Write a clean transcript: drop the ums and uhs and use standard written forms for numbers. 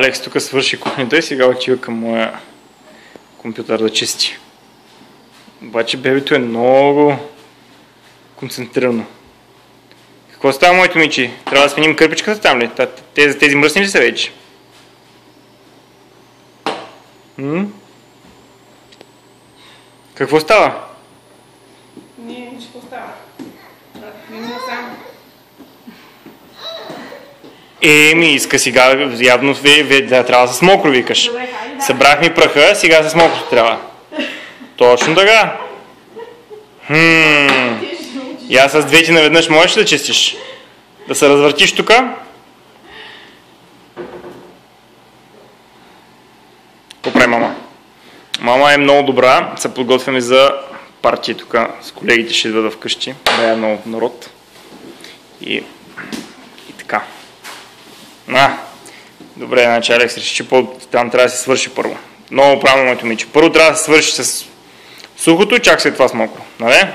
Алекс тук свърши кухнята и сега отива към моя компютър да чисти. Обаче бебето е много концентрирано. Какво става, моите момичи? Трябва да сменим кърпичката там ли? Тези мръсни ли са вече? Какво става? Не, нищо става. Мина само. Еми, иска сега, явно трябва да с мокро викаш. Добре, хайде. Събрахме праха, сега с мокро трябва. Точно така. И аз с двете наведнъж можеш да чистиш? Да се развъртиш тука? Какво прави мама? Мама е много добра, се подготвяме за партия тук. С колегите ще идват вкъщи. Да е много народ. И така. Добре, значи Алекс реши, че там трябва да се свърши първо. Много правилно, моето момиче. Първо трябва да се свърши с сухото и чак след това с мокро. Нали?